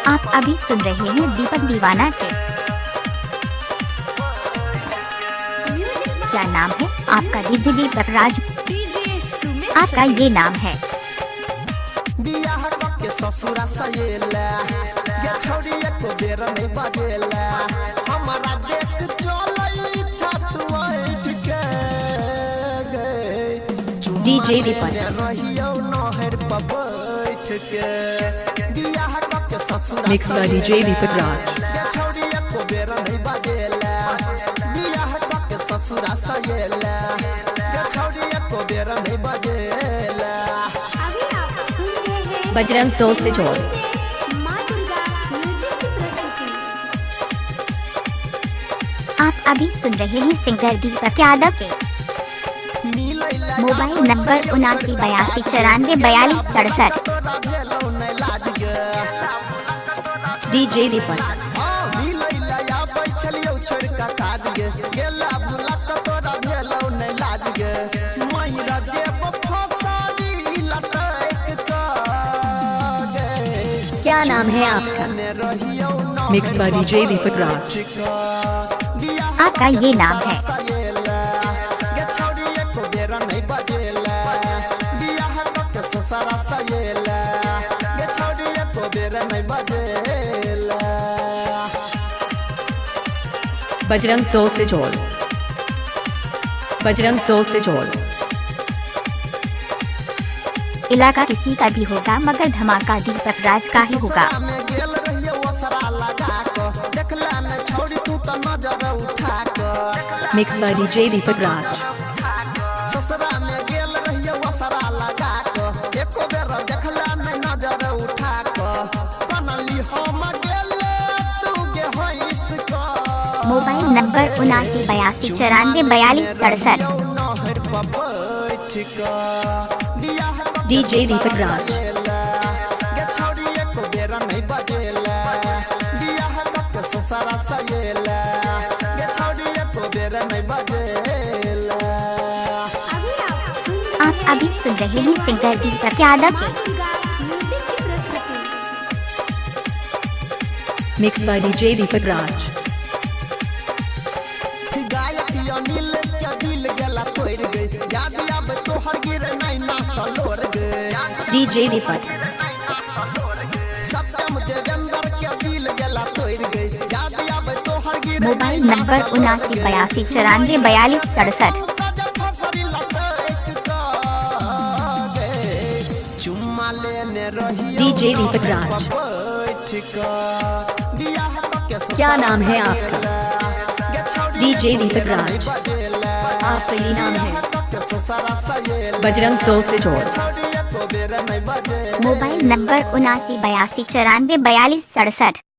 आप अभी सुन रहे हैं दीपक दीवाना के। क्या नाम है आपका? डीजे दीपक राज। आपका ये नाम है। बियाह के ससुरा सयेला ये छोड़िए को बेर नहीं बजेला हमारा देख चलई छत बैठ के गए डीजे दीपक रहियो नहर पर बैठ के बियाह के ससुरा Mixed by DJ Deepak Raj. ये छोड़िए को बेर नहीं बजेला बियाह के ससुरा सयेला ये छोड़िए को बेर नहीं बजेला बजरंग तोप से जोड़। आप अभी सुन रहे हैं सिंगर दीपक यादव के। Mobile number 7982944267। डीजे दीपक क्या नाम है आपका? Mixed by DJ Deepak Raj. आपका ये नाम है। बजरंग तोप से जोड़। बजरंग तोप से जोड़। इलाका किसी का भी होगा मगर धमाका दीपक राज का ही होगा। Mixed by DJ Deepak Raj. Mobile number 7982944267। DJ Deepak Raj. आप अभी सुन रहे हैं सिंगर दीपक यादव के। Mixed by DJ Deepak Raj. DJ Deepak. Mobile number 7982944267। DJ Deepak Raj. क्या नाम है आपका? DJ Deepak Raj. आपका ये नाम है। बजरंग तोप से जोड़। Mobile number 7982944267।